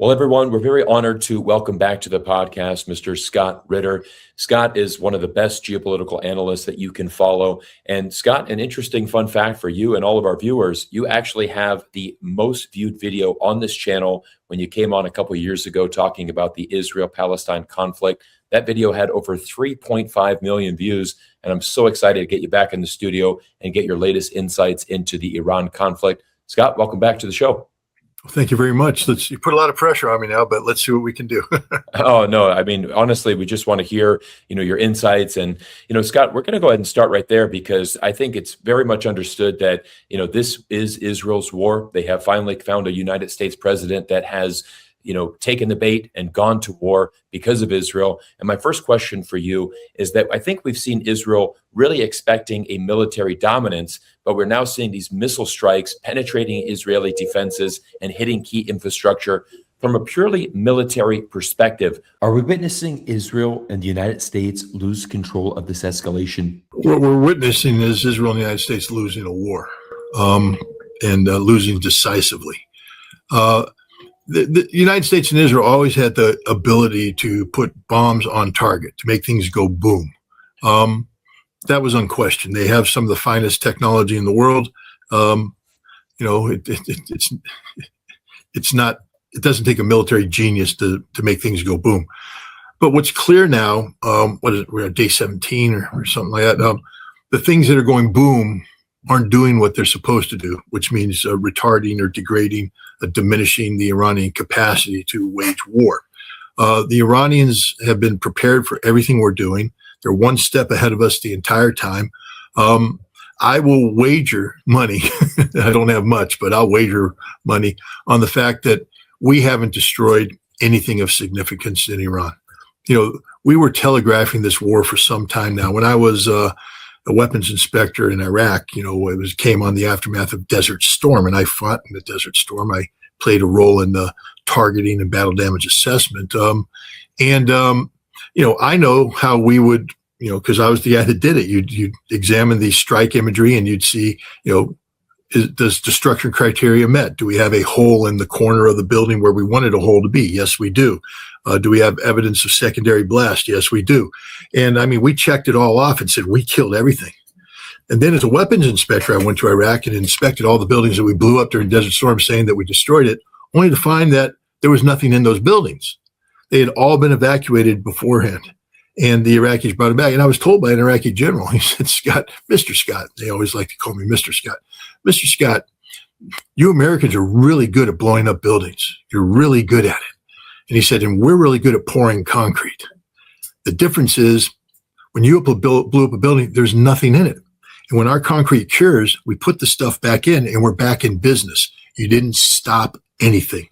Well, everyone, we're very honored to welcome back to the podcast Mr. Scott Ritter. Scott is one of the best geopolitical analysts that you can follow. And Scott, an interesting fun fact for you and all of our viewers, you actually have the most viewed video on this channel when you came on a couple of years ago talking about the Israel-Palestine conflict. That video had over 3.5 million views, and I'm so excited to get you back in the studio and get your latest insights into the Iran conflict. Scott, welcome back to the show. Well, thank you very much. You put a lot of pressure on me now, but let's see what we can do. Oh, no. I mean, honestly, we just want to hear, your insights. And, Scott, we're going to go ahead and start right there because I think it's very much understood that, this is Israel's war. They have finally found a United States president that has, taken the bait and gone to war because of Israel. And my first question for you is that I think we've seen Israel really expecting a military dominance, but we're now seeing these missile strikes penetrating Israeli defenses and hitting key infrastructure. From a purely military perspective, are we witnessing Israel and the United States lose control of this escalation? What we're witnessing is Israel and the United States losing a war and losing decisively. The United States and Israel always had the ability to put bombs on target, to make things go boom. That was unquestioned. They have some of the finest technology in the world. It doesn't take a military genius to make things go boom. But what's clear now, we're at day 17 or something like that. The things that are going boom aren't doing what they're supposed to do, which means retarding or degrading, diminishing the Iranian capacity to wage war. The Iranians have been prepared for everything we're doing. They're one step ahead of us the entire time. I will wager money. I don't have much, but I'll wager money on the fact that we haven't destroyed anything of significance in Iran. We were telegraphing this war for some time now. When I was a weapons inspector in Iraq, it came on the aftermath of Desert Storm, and I fought in the Desert Storm. I played a role in the targeting and battle damage assessment. I know how we would, because I was the guy that did it. You'd examine the strike imagery and you'd see, does destruction criteria met? Do we have a hole in the corner of the building where we wanted a hole to be? Yes, we do. Do we have evidence of secondary blast? Yes, we do. And I mean, we checked it all off and said, we killed everything. And then as a weapons inspector, I went to Iraq and inspected all the buildings that we blew up during Desert Storm, saying that we destroyed it, only to find that there was nothing in those buildings. They had all been evacuated beforehand. And the Iraqis brought it back. And I was told by an Iraqi general, he said, Scott, Mr. Scott, they always like to call me Mr. Scott. Mr. Scott, you Americans are really good at blowing up buildings. You're really good at it. And he said, and we're really good at pouring concrete. The difference is when you blew up a building, there's nothing in it. And when our concrete cures, we put the stuff back in and we're back in business. You didn't stop anything.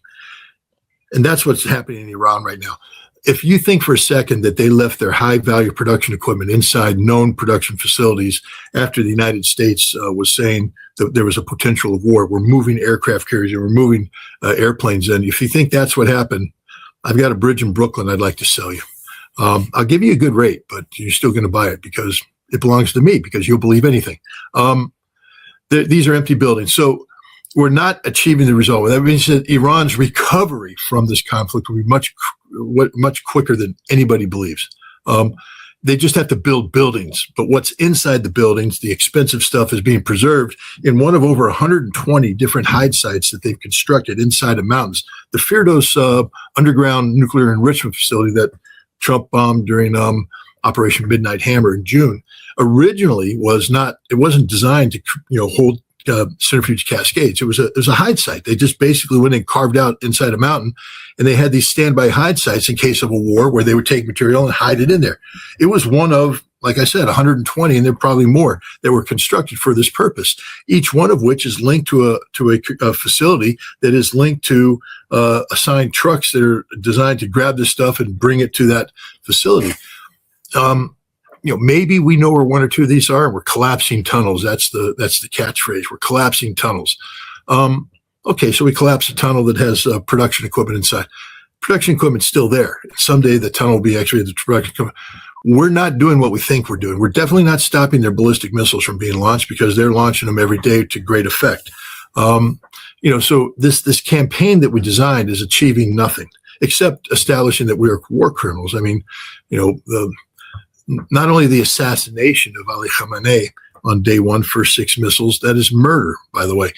And that's what's happening in Iran right now. If you think for a second that they left their high value production equipment inside known production facilities after the United States was saying that there was a potential of war, we're moving aircraft carriers and we're moving airplanes in. If you think that's what happened, I've got a bridge in Brooklyn I'd like to sell you. I'll give you a good rate, but you're still going to buy it because it belongs to me, because you'll believe anything. These are empty buildings. So we're not achieving the result. That means that Iran's recovery from this conflict will be much quicker than anybody believes. They just have to build buildings. But what's inside the buildings, the expensive stuff, is being preserved in one of over 120 different hide sites that they've constructed inside the mountains. The Firdos underground nuclear enrichment facility that Trump bombed during Operation Midnight Hammer in June originally wasn't designed to hold centrifuge cascades. It was a hide site. They just basically went and carved out inside a mountain, and they had these standby hide sites in case of a war where they would take material and hide it in there. It was one of, like I said, 120, and there are probably more that were constructed for this purpose. Each one of which is linked to a facility that is linked to assigned trucks that are designed to grab this stuff and bring it to that facility. Maybe we know where one or two of these are, and we're collapsing tunnels. That's the catchphrase. We're collapsing tunnels. Okay, so we collapse a tunnel that has production equipment inside. Production equipment's still there. Someday the tunnel will be actually the production equipment. We're not doing what we think we're doing. We're definitely not stopping their ballistic missiles from being launched, because they're launching them every day to great effect. So this campaign that we designed is achieving nothing except establishing that we are war criminals. I mean, not only the assassination of Ali Khamenei on day one, first 6 missiles, that is murder, by the way.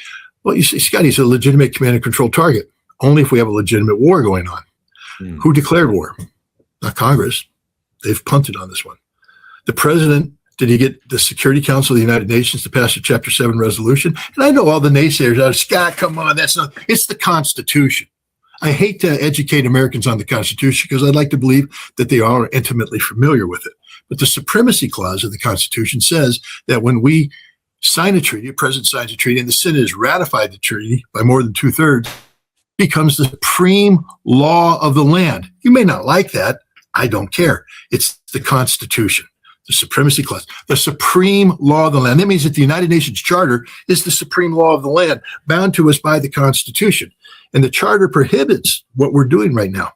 Well, you see, Scott, he's a legitimate command and control target, only if we have a legitimate war going on. Who declared war? Not Congress. They've punted on this one. The president, did he get the Security Council of the United Nations to pass a Chapter 7 resolution? And I know all the naysayers out, Scott, come on, it's the Constitution. I hate to educate Americans on the Constitution because I'd like to believe that they are intimately familiar with it. But the Supremacy Clause of the Constitution says that when we sign a treaty, a president signs a treaty, and the Senate has ratified the treaty by more than 2/3, becomes the supreme law of the land. You may not like that. I don't care. It's the Constitution, the Supremacy Clause, the supreme law of the land. That means that the United Nations Charter is the supreme law of the land, bound to us by the Constitution. And the Charter prohibits what we're doing right now.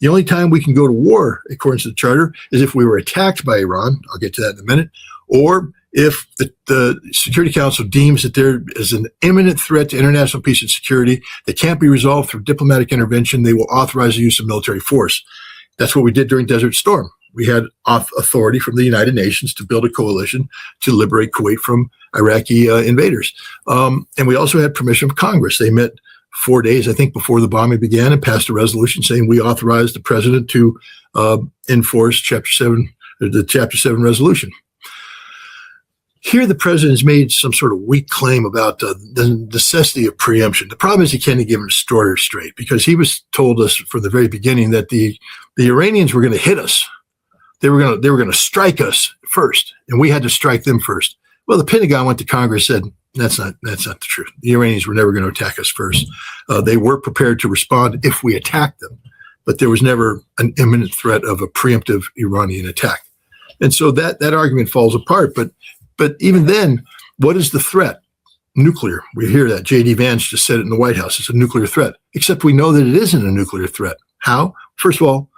The only time we can go to war, according to the Charter, is if we were attacked by Iran. I'll get to that in a minute. Or if the Security Council deems that there is an imminent threat to international peace and security that can't be resolved through diplomatic intervention, they will authorize the use of military force. That's what we did during Desert Storm. We had authority from the United Nations to build a coalition to liberate Kuwait from Iraqi invaders. And we also had permission from Congress. They met 4 days, I think, before the bombing began and passed a resolution saying we authorized the president to enforce Chapter 7, the Chapter 7 resolution. Here, the president has made some sort of weak claim about the necessity of preemption. The problem is he can't give him a story straight because he was told us from the very beginning that the Iranians were going to hit us. They were going to strike us first, and we had to strike them first. Well, the Pentagon went to Congress and said, that's not the truth. The Iranians were never going to attack us first. They were prepared to respond if we attacked them, but there was never an imminent threat of a preemptive Iranian attack. And so that argument falls apart. But even then, what is the threat? Nuclear. We hear that. J.D. Vance just said it in the White House. It's a nuclear threat, except we know that it isn't a nuclear threat. How? First of all,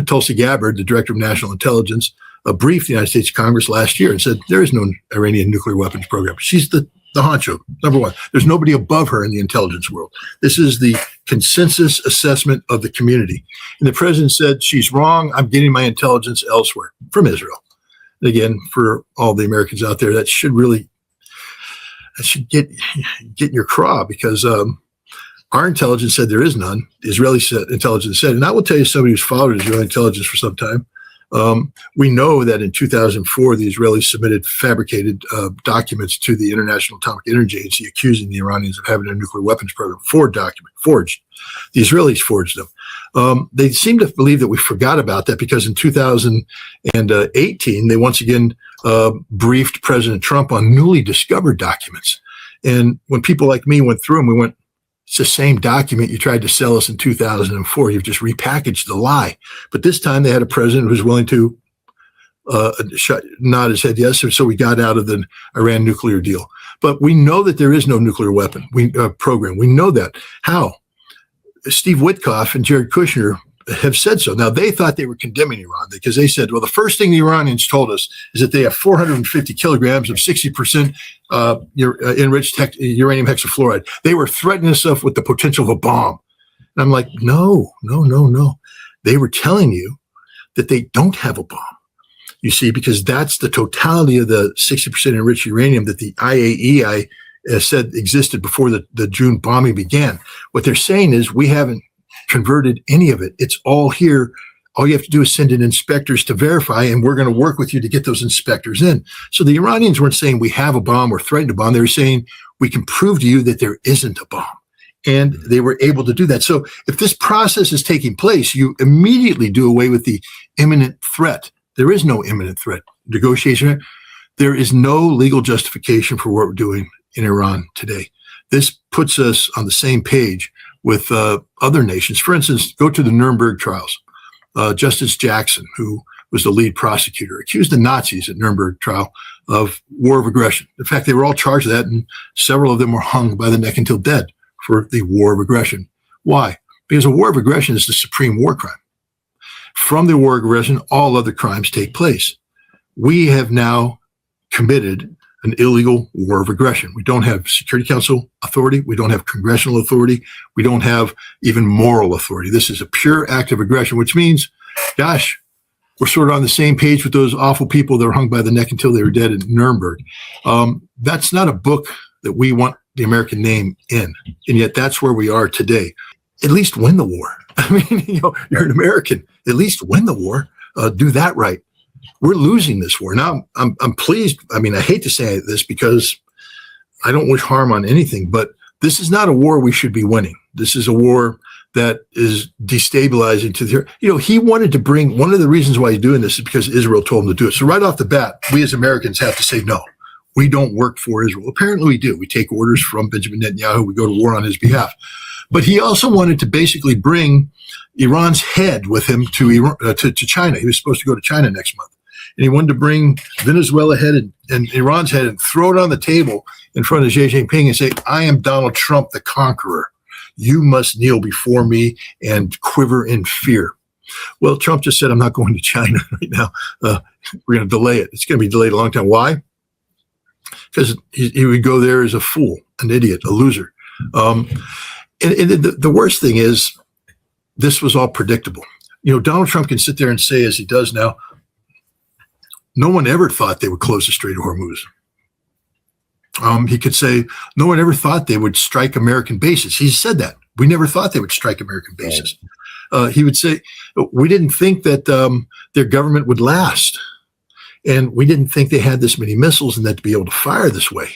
Tulsi Gabbard, the director of national intelligence, briefed the United States Congress last year and said there is no Iranian nuclear weapons program. She's the honcho, number one. There's nobody above her in the intelligence world. This is the consensus assessment of the community. And the president said, she's wrong. I'm getting my intelligence elsewhere from Israel. And again, for all the Americans out there, that should get in your craw because our intelligence said there is none. The Israeli intelligence said, and I will tell you somebody who's followed Israeli intelligence for some time. We know that in 2004, the Israelis submitted fabricated documents to the International Atomic Energy Agency accusing the Iranians of having a nuclear weapons program. Forged. The Israelis forged them. They seem to believe that we forgot about that because in 2018, they once again briefed President Trump on newly discovered documents. And when people like me went through them, we went, it's the same document you tried to sell us in 2004. You've just repackaged the lie. But this time they had a president who was willing to nod his head yes, so we got out of the Iran nuclear deal. But we know that there is no nuclear weapon program. We know that. How? Steve Witkoff and Jared Kushner have said so. Now, they thought they were condemning Iran because they said, well, the first thing the Iranians told us is that they have 450 kilograms of 60% enriched uranium hexafluoride. They were threatening us with the potential of a bomb. And I'm like, no. They were telling you that they don't have a bomb. You see, because that's the totality of the 60% enriched uranium that the IAEA said existed before the June bombing began. What they're saying is we haven't converted any of it. It's all here. All you have to do is send in inspectors to verify, and we're going to work with you to get those inspectors in. So the Iranians weren't saying we have a bomb or threatened a bomb. They were saying we can prove to you that there isn't a bomb. And they were able to do that. So if this process is taking place, you immediately do away with the imminent threat. There is no imminent threat. Negotiation, there is no legal justification for what we're doing in Iran today. This puts us on the same page with other nations. For instance, go to the Nuremberg trials. Justice Jackson, who was the lead prosecutor, accused the Nazis at Nuremberg trial of war of aggression. In fact, they were all charged with that, and several of them were hung by the neck until dead for the war of aggression. Why? Because a war of aggression is the supreme war crime. From the war of aggression, all other crimes take place. We have now committed an illegal war of aggression. We don't have Security Council authority. We don't have congressional authority. We don't have even moral authority. This is a pure act of aggression, which means, gosh, we're sort of on the same page with those awful people that were hung by the neck until they were dead in Nuremberg. That's not a book that we want the American name in. And yet that's where we are today. At least win the war. I mean, you're an American. At least win the war. Do that right. We're losing this war. Now, I'm pleased. I mean, I hate to say this because I don't wish harm on anything, but this is not a war we should be winning. This is a war that is destabilizing to the, he wanted to bring, one of the reasons why he's doing this is because Israel told him to do it. So right off the bat, we as Americans have to say, no, we don't work for Israel. Apparently we do. We take orders from Benjamin Netanyahu. We go to war on his behalf. But he also wanted to basically bring Iran's head with him to China. He was supposed to go to China next month. And he wanted to bring Venezuela head and Iran's head and throw it on the table in front of Xi Jinping and say, I am Donald Trump, the conqueror. You must kneel before me and quiver in fear. Well, Trump just said, I'm not going to China right now. We're going to delay it. It's going to be delayed a long time. Why? Because he would go there as a fool, an idiot, a loser. And the worst thing is, this was all predictable. Donald Trump can sit there and say, as he does now, no one ever thought they would close the Strait of Hormuz. He could say, no one ever thought they would strike American bases. He said that. We never thought they would strike American bases. He would say, we didn't think that their government would last. And we didn't think they had this many missiles and that to be able to fire this way.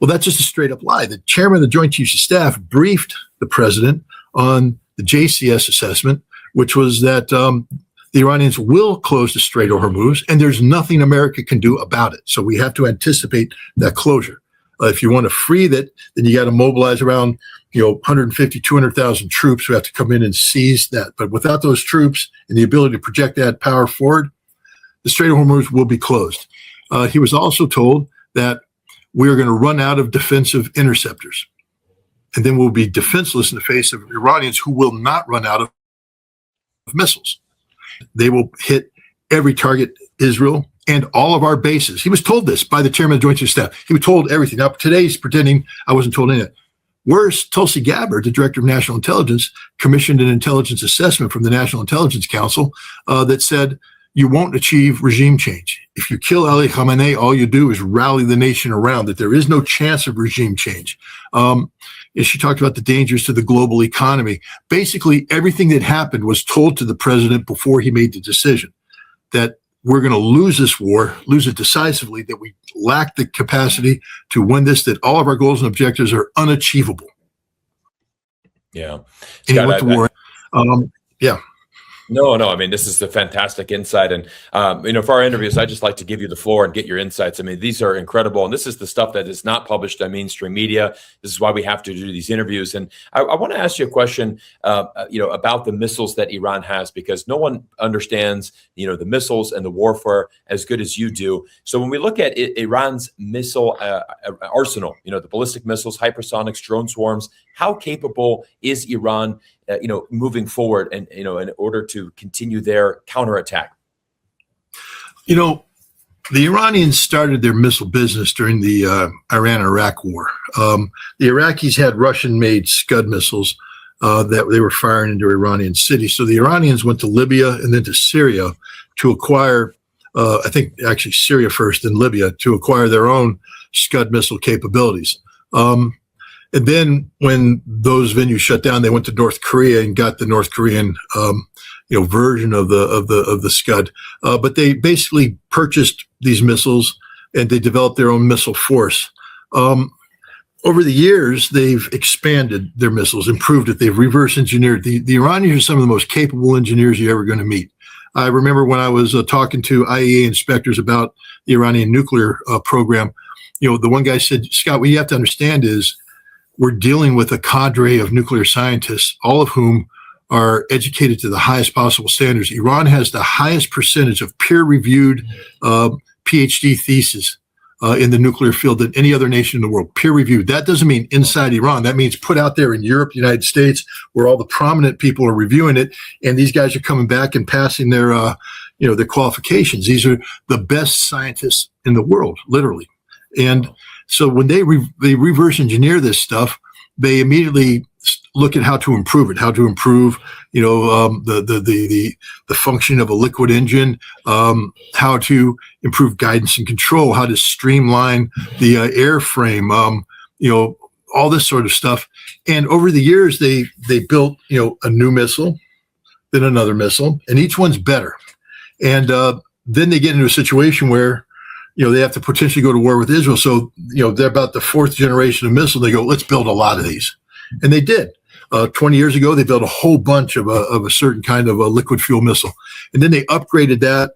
Well, that's just a straight up lie. The chairman of the Joint Chiefs of Staff briefed the president on the JCS assessment, which was that the Iranians will close the Strait of Hormuz, and there's nothing America can do about it. So we have to anticipate that closure. If you want to free that, then you got to mobilize around 150, 200,000 troops who have to come in and seize that. But without those troops and the ability to project that power forward, the Strait of Hormuz will be closed. He was also told that we are going to run out of defensive interceptors. And then we'll be defenseless in the face of Iranians who will not run out of missiles. They will hit every target, Israel, and all of our bases. He was told this by the chairman of the Joint Chiefs of Staff. He was told everything. Now, today he's pretending I wasn't told any of it. Worse, Tulsi Gabbard, the director of national intelligence, commissioned an intelligence assessment from the National Intelligence Council that said, you won't achieve regime change. If you kill Ali Khamenei, all you do is rally the nation around that there is no chance of regime change. She talked about the dangers to the global economy. Basically, everything that happened was told to the president before he made the decision that we're going to lose this war, lose it decisively, that we lack the capacity to win this, that all of our goals and objectives are unachievable. Yeah. And he went to war. Yeah. No. I mean, this is a fantastic insight. And, for our interviews, I just like to give you the floor and get your insights. I mean, these are incredible. And this is the stuff that is not published on mainstream media. This is why we have to do these interviews. And I want to ask you a question, about the missiles that Iran has, because no one understands, the missiles and the warfare as good as you do. So when we look at Iran's missile arsenal, the ballistic missiles, hypersonics, drone swarms, how capable is Iran moving forward and, in order to continue their counterattack? The Iranians started their missile business during the Iran-Iraq war. The Iraqis had Russian-made Scud missiles that they were firing into Iranian cities. So the Iranians went to Libya and then to Syria to acquire, I think actually Syria first, then Libya, to acquire their own Scud missile capabilities. And then when those venues shut down, they went to North Korea and got the North Korean, version of the Scud. But they basically purchased these missiles and they developed their own missile force. Over the years, they've expanded their missiles, improved it. They've reverse engineered. The Iranians are some of the most capable engineers you're ever going to meet. I remember when I was talking to IAEA inspectors about the Iranian nuclear program, the one guy said, Scott, what you have to understand is, we're dealing with a cadre of nuclear scientists, all of whom are educated to the highest possible standards. Iran has the highest percentage of peer-reviewed PhD theses in the nuclear field than any other nation in the world. Peer-reviewed. That doesn't mean inside Iran. That means put out there in Europe, United States, where all the prominent people are reviewing it, and these guys are coming back and passing their qualifications. These are the best scientists in the world, literally. And so when they reverse engineer this stuff, they immediately look at how to improve it, how to improve, the function of a liquid engine, how to improve guidance and control, how to streamline the airframe, all this sort of stuff. And over the years, they built, a new missile, then another missile, and each one's better. And then they get into a situation where, they have to potentially go to war with Israel. So, they're about the fourth generation of missile. They go, let's build a lot of these. And they did. 20 years ago, they built a whole bunch of a certain kind of a liquid fuel missile. And then they upgraded that.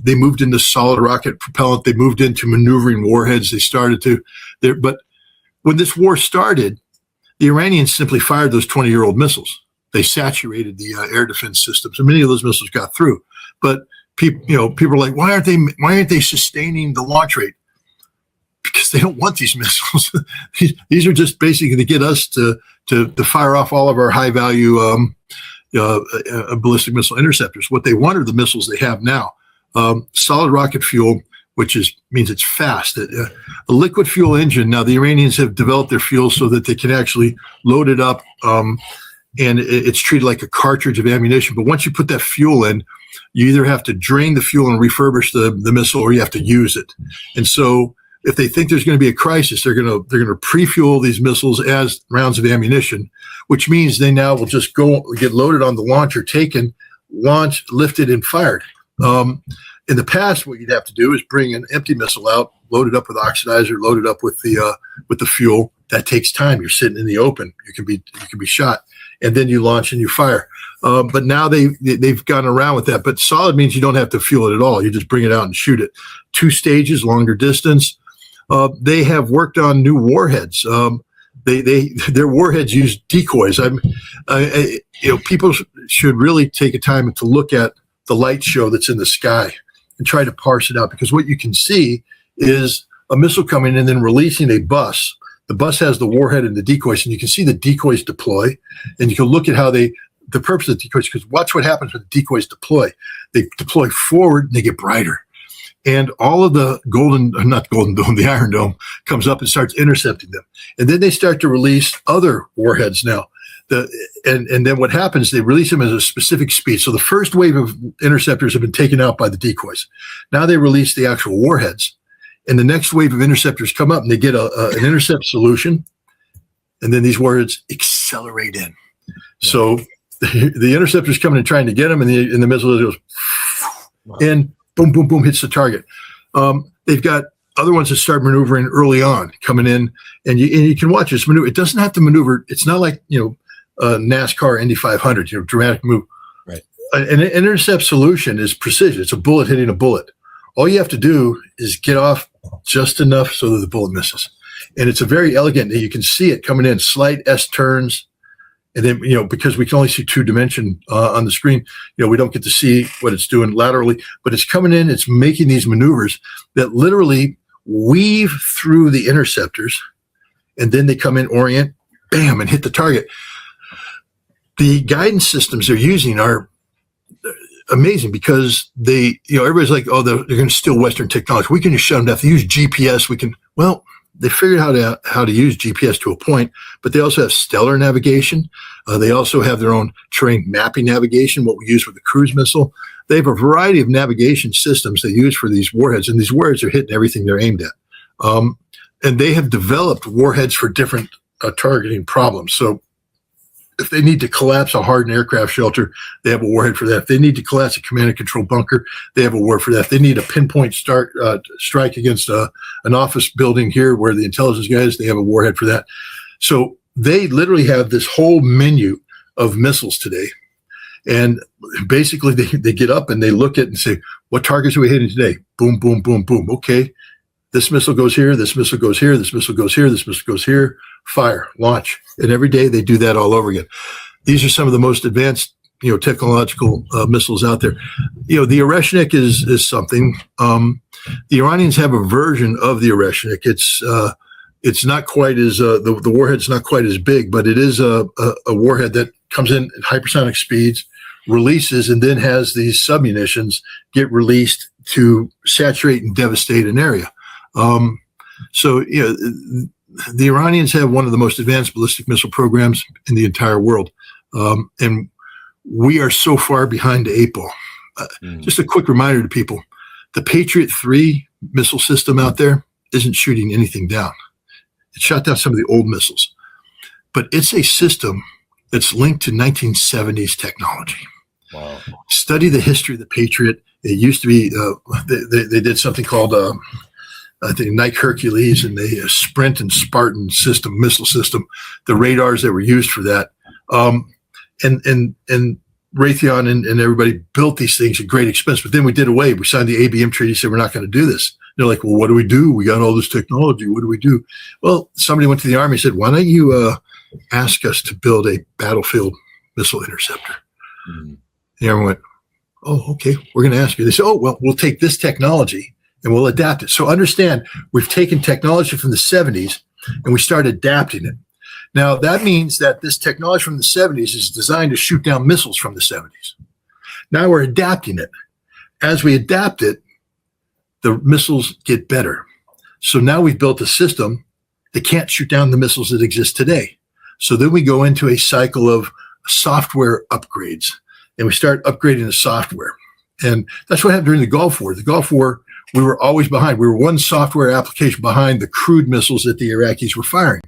They moved into solid rocket propellant. They moved into maneuvering warheads. They started to there. But when this war started, the Iranians simply fired those 20-year-old missiles. They saturated the air defense systems, and many of those missiles got through. But people are like, why aren't they sustaining the launch rate? Because they don't want these missiles. These are just basically to get us to fire off all of our high value ballistic missile interceptors. What they want are the missiles they have now. Solid rocket fuel, which means it's fast. A liquid fuel engine. Now the Iranians have developed their fuel so that they can actually load it up, and it's treated like a cartridge of ammunition. But once you put that fuel in, you either have to drain the fuel and refurbish the missile, or you have to use it. And so if they think there's going to be a crisis, they're going to pre-fuel these missiles as rounds of ammunition, which means they now will just get loaded on the launcher, taken, launched, lifted, and fired. In the past, what you'd have to do is bring an empty missile out, load it up with oxidizer, load it up with the fuel. That takes time. You're sitting in the open. You can be shot, and then you launch and you fire. But now they've gone around with that. But solid means you don't have to fuel it at all. You just bring it out and shoot it. 2 stages, longer distance. They have worked on new warheads. Their warheads use decoys. People should really take a time to look at the light show that's in the sky and try to parse it out, because what you can see is a missile coming in and then releasing a bus. The bus has the warhead and the decoys, and you can see the decoys deploy, and you can look at how the purpose of the decoys, because watch what happens when the decoys deploy. They deploy forward and they get brighter. And all of the the Iron Dome comes up and starts intercepting them. And then they start to release other warheads now. And then what happens, they release them at a specific speed. So the first wave of interceptors have been taken out by the decoys. Now they release the actual warheads. And the next wave of interceptors come up and they get an intercept solution. And then these warheads accelerate in. So the interceptor's coming and trying to get them, and the missile goes, and boom, boom, boom, hits the target. They've got other ones that start maneuvering early on, coming in, and you can watch this maneuver. It doesn't have to maneuver. It's not like NASCAR Indy 500, dramatic move. Right. An intercept solution is precision. It's a bullet hitting a bullet. All you have to do is get off just enough so that the bullet misses. And it's a very elegant. You can see it coming in, slight S turns. And then, because we can only see 2-dimension on the screen, we don't get to see what it's doing laterally, but it's coming in, it's making these maneuvers that literally weave through the interceptors, and then they come in, orient, bam, and hit the target. The guidance systems they're using are amazing, because everybody's like, oh, they're going to steal Western technology. We can just shut them down. If they use GPS, they figured how to use GPS to a point, but they also have stellar navigation. They also have their own terrain mapping navigation, what we use with the cruise missile. They have a variety of navigation systems they use for these warheads, and these warheads are hitting everything they're aimed at. And they have developed warheads for different targeting problems. So if they need to collapse a hardened aircraft shelter, they have a warhead for that. If they need to collapse a command and control bunker, they have a warhead for that. If they need a pinpoint strike against an office building here where the intelligence guys, they have a warhead for that. So they literally have this whole menu of missiles today. And basically they get up and they look at it and say, what targets are we hitting today? Boom, boom, boom, boom. Okay. This missile goes here. This missile goes here. This missile goes here. This missile goes here. Fire, launch. And every day they do that all over again. These are some of the most advanced, technological missiles out there. The Oreshnik is something. The Iranians have a version of the Oreshnik. It's not quite as the warhead's not quite as big, but it is a warhead that comes in at hypersonic speeds, releases, and then has these submunitions get released to saturate and devastate an area. So, the Iranians have one of the most advanced ballistic missile programs in the entire world. And we are so far behind the eight ball. Just a quick reminder to people, the Patriot 3 missile system out there isn't shooting anything down. It shot down some of the old missiles. But it's a system that's linked to 1970s technology. Wow. Study the history of the Patriot. It used to be, they did something called, I think, Nike Hercules, and the Sprint and Spartan missile system, the radars that were used for that. And Raytheon and everybody built these things at great expense, but then we did away. We signed the ABM treaty, said we're not going to do this. They're like, well, what do we do? We got all this technology. What do we do? Well, somebody went to the Army and said, why don't you ask us to build a battlefield missile interceptor? Mm-hmm. And everyone went, oh, okay, we're going to ask you. They said, oh, well, we'll take this technology and we'll adapt it. So understand, we've taken technology from the 70s and we started adapting it. Now, that means that this technology from the 70s is designed to shoot down missiles from the 70s. Now we're adapting it. As we adapt it, the missiles get better. So now we've built a system that can't shoot down the missiles that exist today. So then we go into a cycle of software upgrades, and we start upgrading the software. And that's what happened during the Gulf War. The Gulf War, we were always behind. We were one software application behind the crude missiles that the Iraqis were firing.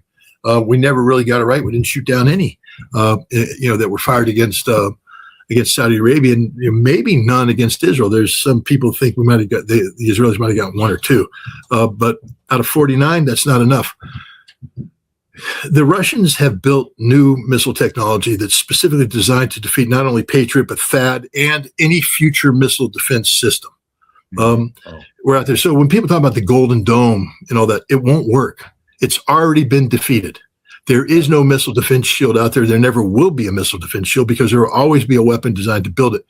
We never really got it right. We didn't shoot down any, that were fired against Saudi Arabia, and maybe none against Israel. There's some people think we might have got the Israelis might have got one or two, but out of 49, that's not enough. The Russians have built new missile technology that's specifically designed to defeat not only Patriot but THAAD and any future missile defense system. We're out there. So when people talk about the Golden Dome and all that, it won't work. It's already been defeated. There is no missile defense shield out there. There never will be a missile defense shield because there will always be a weapon designed to build it.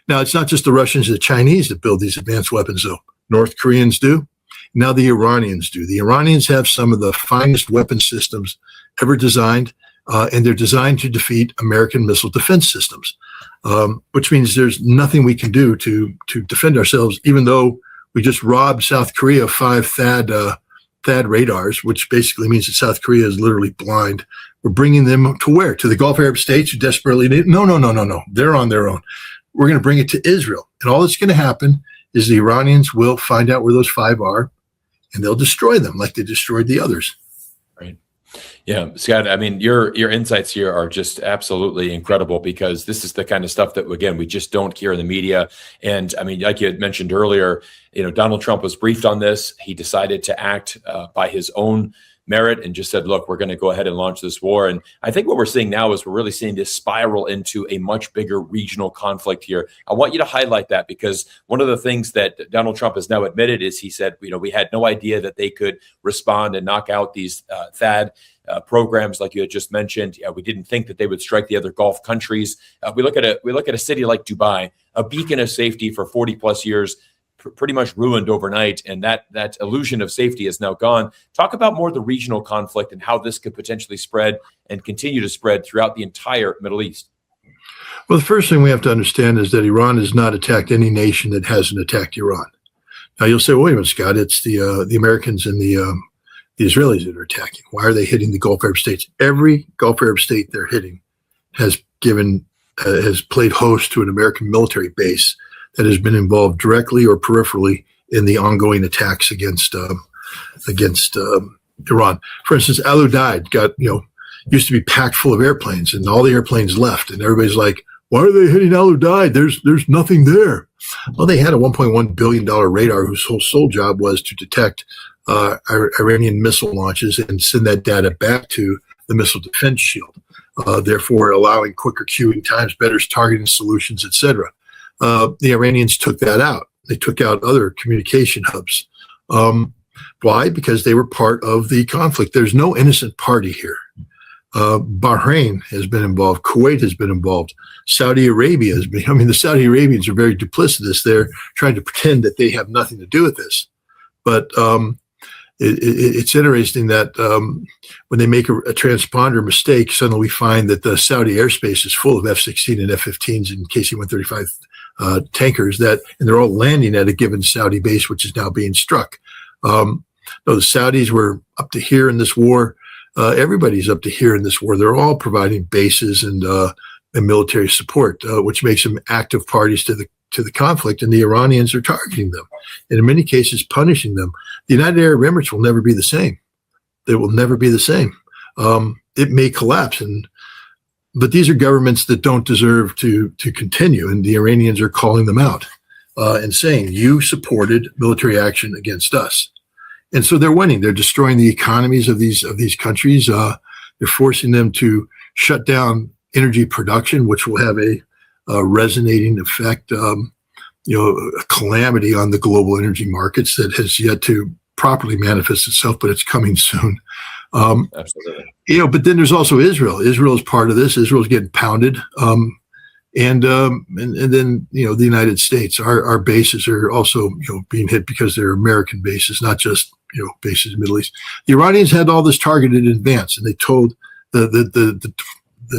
Now, it's not just the Russians and the Chinese that build these advanced weapons, though. North Koreans do. Now the Iranians do. The Iranians have some of the finest weapon systems ever designed, and they're designed to defeat American missile defense systems, which means there's nothing we can do to defend ourselves, even though we just robbed South Korea of 5 THAAD radars, which basically means that South Korea is literally blind. We're bringing them to where? To the Gulf Arab states who desperately need it? No. They're on their own. We're going to bring it to Israel. And all that's going to happen is the Iranians will find out where those 5 are, and they'll destroy them like they destroyed the others. Right. Yeah, Scott, I mean, your insights here are just absolutely incredible, because this is the kind of stuff that, again, we just don't hear in the media. And I mean, like you had mentioned earlier, Donald Trump was briefed on this. He decided to act by his own merit and just said, look, we're going to go ahead and launch this war. And I think what we're seeing now is we're really seeing this spiral into a much bigger regional conflict here. I want you to highlight that, because one of the things that Donald Trump has now admitted is he said, we had no idea that they could respond and knock out these THAAD programs like you had just mentioned. We didn't think that they would strike the other Gulf countries. We look at a city like Dubai, a beacon of safety for 40 plus years, pretty much ruined overnight, and that illusion of safety is now gone. Talk about more the regional conflict and how this could potentially spread and continue to spread throughout the entire Middle East. Well, the first thing we have to understand is that Iran has not attacked any nation that hasn't attacked Iran. Now you'll say, well, wait a minute, Scott, it's the Americans and the Israelis that are attacking. Why are they hitting the Gulf Arab states? Every Gulf Arab state they're hitting has played host to an American military base that has been involved directly or peripherally in the ongoing attacks against Iran. For instance, Al Udeid used to be packed full of airplanes, and all the airplanes left, and everybody's like, why are they hitting Al Udeid? There's nothing there. Well, they had a $1.1 billion radar whose whole sole job was to detect Iranian missile launches and send that data back to the Missile Defense Shield, therefore allowing quicker queuing times, better targeting solutions, etc. The Iranians took that out. They took out other communication hubs. Why? Because they were part of the conflict. There's no innocent party here. Bahrain has been involved. Kuwait has been involved. Saudi Arabia has been. I mean, the Saudi Arabians are very duplicitous. They're trying to pretend that they have nothing to do with this. But it's interesting that when they make a transponder mistake, suddenly we find that the Saudi airspace is full of F-16 and F-15s and KC-135 tankers and they're all landing at a given Saudi base, which is now being struck. No, the Saudis were up to here in this war. Everybody's up to here in this war. They're all providing bases and military support, which makes them active parties to the conflict. And the Iranians are targeting them, and in many cases punishing them. The United Arab Emirates will never be the same. They will never be the same. It may collapse, but these are governments that don't deserve to continue, and the Iranians are calling them out and saying, "You supported military action against us." And so they're winning. They're destroying the economies of these countries. They're forcing them to shut down energy production, which will have a resonating effect, a calamity on the global energy markets that has yet to properly manifest itself, but it's coming soon. Absolutely. But then there's also Israel. Israel is part of this. Israel's getting pounded. And then, the United States, our bases are also, being hit because they're American bases, not just, bases in the Middle East. The Iranians had all this targeted in advance, and they told the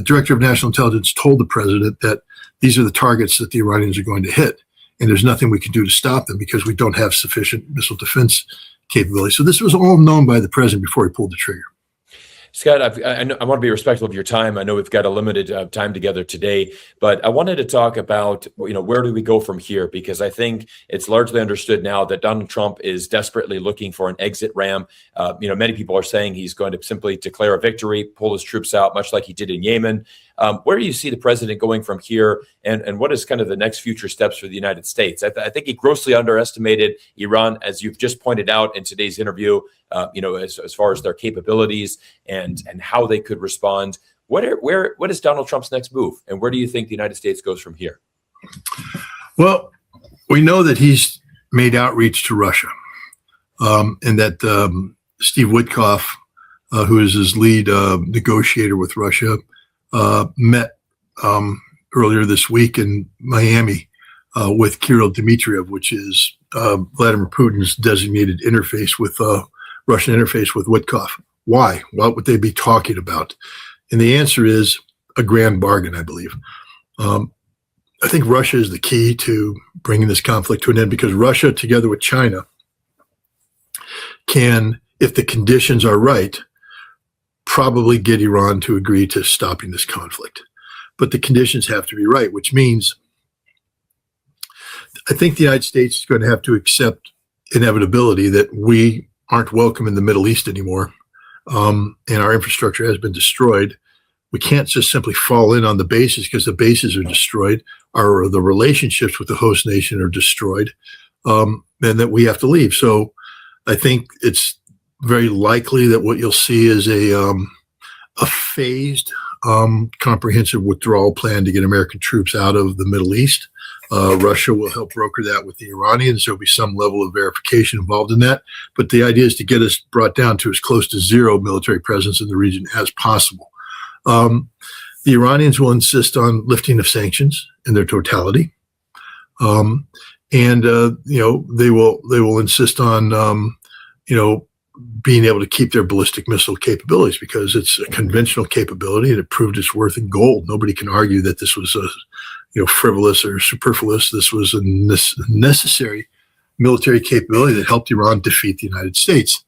director of national intelligence told the president that these are the targets that the Iranians are going to hit. And there's nothing we can do to stop them because we don't have sufficient missile defense capability. So this was all known by the president before he pulled the trigger. Scott, I want to be respectful of your time. I know we've got a limited time together today, but I wanted to talk about, where do we go from here? Because I think it's largely understood now that Donald Trump is desperately looking for an exit ramp. Many people are saying he's going to simply declare a victory, pull his troops out, much like he did in Yemen. Where do you see the president going from here? And what is kind of the next future steps for the United States? I think he grossly underestimated Iran, as you've just pointed out in today's interview, as far as their capabilities and how they could respond. What is Donald Trump's next move? And where do you think the United States goes from here? Well, we know that he's made outreach to Russia, and that Steve Witkoff, who is his lead negotiator with Russia, met earlier this week in Miami with Kirill Dmitriev, which is Vladimir Putin's designated interface with Russian interface with Witkoff. Why? What would they be talking about? And the answer is a grand bargain, I believe. I think Russia is the key to bringing this conflict to an end, because Russia, together with China, can, if the conditions are right, probably get Iran to agree to stopping this conflict. But the conditions have to be right, which means I think the United States is going to have to accept inevitability that we aren't welcome in the Middle East anymore, and our infrastructure has been destroyed. We can't just simply fall in on the bases because the bases are destroyed, or the relationships with the host nation are destroyed, and that we have to leave. So I think it's very likely that what you'll see is a phased, comprehensive withdrawal plan to get American troops out of the Middle East. Russia will help broker that with the Iranians. There'll be some level of verification involved in that. But the idea is to get us brought down to as close to zero military presence in the region as possible. The Iranians will insist on lifting of sanctions in their totality. And they will insist on, being able to keep their ballistic missile capabilities, because it's a conventional capability and it proved its worth in gold. Nobody can argue that this was frivolous or superfluous. This was a necessary military capability that helped Iran defeat the United States.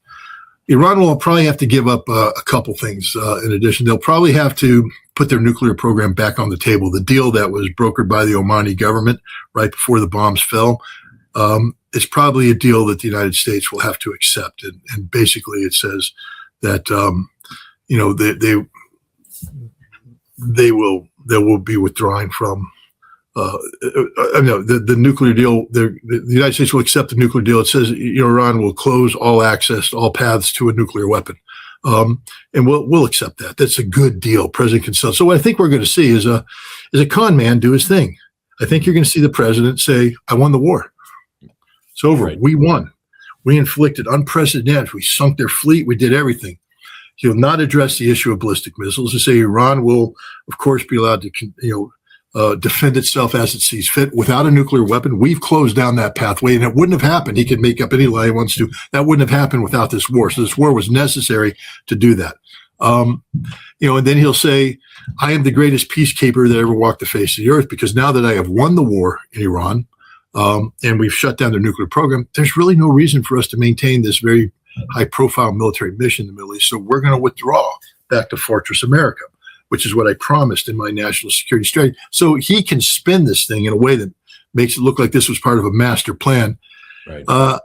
Iran will probably have to give up a couple things. In addition, they'll probably have to put their nuclear program back on the table. The deal that was brokered by the Omani government right before the bombs fell, it's probably a deal that the United States will have to accept. And basically it says that, they will be withdrawing from the nuclear deal. The United States will accept the nuclear deal. It says Iran will close all access, all paths to a nuclear weapon. And we'll accept that. That's a good deal. President can sell. So what I think we're going to see is a con man do his thing. I think you're going to see the president say, I won the war. It's over. Right. We won. We inflicted unprecedented damage. We sunk their fleet. We did everything. He'll not address the issue of ballistic missiles and say Iran will, of course, be allowed to, defend itself as it sees fit without a nuclear weapon. We've closed down that pathway, and it wouldn't have happened. He can make up any lie he wants to. That wouldn't have happened without this war. So this war was necessary to do that. And then he'll say, I am the greatest peacekeeper that ever walked the face of the earth, because now that I have won the war in Iran, and we've shut down their nuclear program, there's really no reason for us to maintain this very high-profile military mission in the Middle East. So we're going to withdraw back to Fortress America, which is what I promised in my national security strategy. So he can spin this thing in a way that makes it look like this was part of a master plan. Right.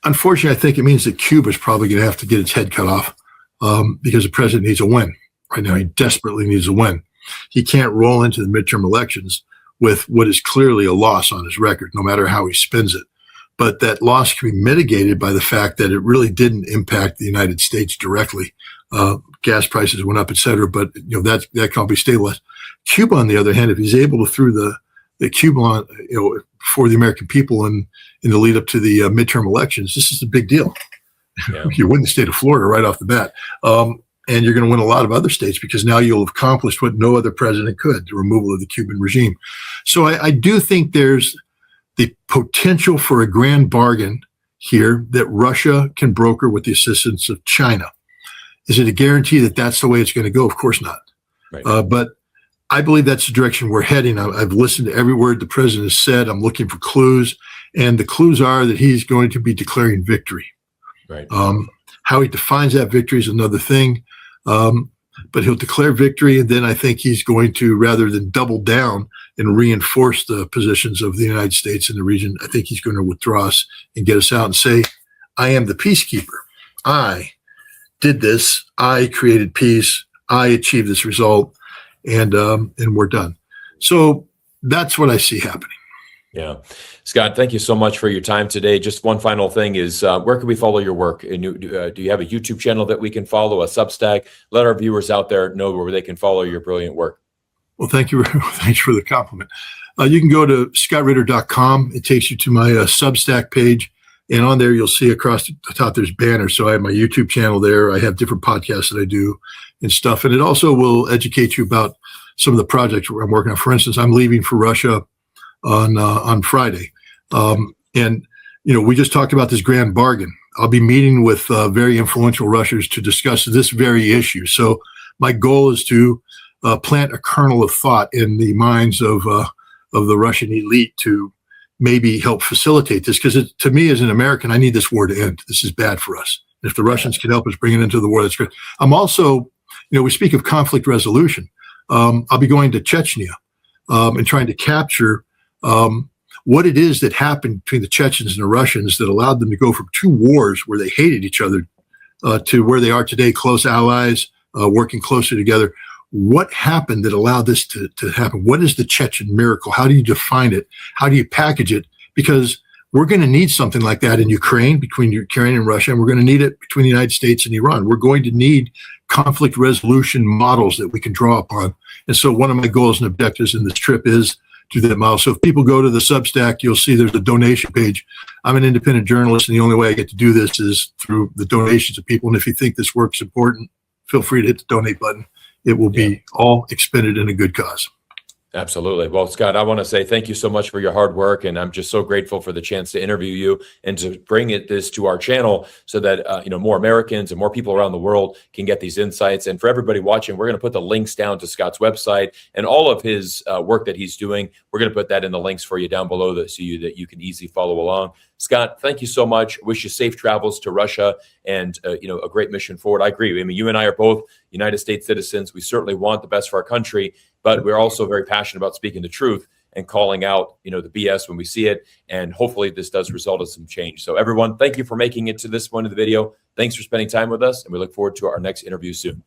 Unfortunately, I think it means that Cuba is probably going to have to get its head cut off, because the president needs a win. Right now, he desperately needs a win. He can't roll into the midterm elections with what is clearly a loss on his record, no matter how he spins it. But that loss can be mitigated by the fact that it really didn't impact the United States directly. Gas prices went up, et cetera, but that can't be stabilized. Cuba, on the other hand, if he's able to throw the Cuba on, for the American people in the lead up to the midterm elections, this is a big deal. Yeah. You win the state of Florida right off the bat. And you're going to win a lot of other states, because now you'll have accomplished what no other president could, the removal of the Cuban regime. So I do think there's the potential for a grand bargain here that Russia can broker with the assistance of China. Is it a guarantee that that's the way it's going to go? Of course not. Right. But I believe that's the direction we're heading. I've listened to every word the president has said. I'm looking for clues. And the clues are that he's going to be declaring victory. Right. How he defines that victory is another thing. But he'll declare victory, and then I think he's going to, rather than double down and reinforce the positions of the United States in the region, I think he's going to withdraw us and get us out and say, I am the peacekeeper. I did this. I created peace. I achieved this result, and we're done. So that's what I see happening. Yeah. Scott, thank you so much for your time today. Just one final thing is, where can we follow your work? And do you have a YouTube channel that we can follow, a Substack? Let our viewers out there know where they can follow your brilliant work. Well, thank you. Thanks for the compliment. You can go to scottritter.com. It takes you to my Substack page. And on there, you'll see across the top, there's banners. So I have my YouTube channel there. I have different podcasts that I do and stuff. And it also will educate you about some of the projects I'm working on. For instance, I'm leaving for Russia on Friday. And we just talked about this grand bargain. I'll be meeting with very influential Russians to discuss this very issue. So my goal is to plant a kernel of thought in the minds of the Russian elite to maybe help facilitate this. Because to me, as an American, I need this war to end. This is bad for us. If the Russians can help us bring it into the war, that's great. I'm also, we speak of conflict resolution. I'll be going to Chechnya and trying to capture what it is that happened between the Chechens and the Russians that allowed them to go from two wars where they hated each other to where they are today, close allies, working closer together. What happened that allowed this to happen? What is the Chechen miracle? How do you define it? How do you package it? Because we're going to need something like that in Ukraine, between Ukraine and Russia, and we're going to need it between the United States and Iran. We're going to need conflict resolution models that we can draw upon. And so one of my goals and objectives in this trip is to that model. So if people go to the Substack, you'll see there's a donation page. I'm an independent journalist, and the only way I get to do this is through the donations of people. And if you think this work's important, feel free to hit the donate button. It will be all expended in a good cause. Absolutely. Well, Scott, I want to say thank you so much for your hard work, and I'm just so grateful for the chance to interview you and to bring this to our channel so that more Americans and more people around the world can get these insights. And for everybody watching, we're going to put the links down to Scott's website and all of his work that he's doing. We're going to put that in the links for you down below so that you can easily follow along. Scott, thank you so much. Wish you safe travels to Russia and a great mission forward. I agree. I mean, you and I are both United States citizens. We certainly want the best for our country, but we're also very passionate about speaking the truth and calling out, the BS when we see it. And hopefully this does result in some change. So everyone, thank you for making it to this point of the video. Thanks for spending time with us, and we look forward to our next interview soon.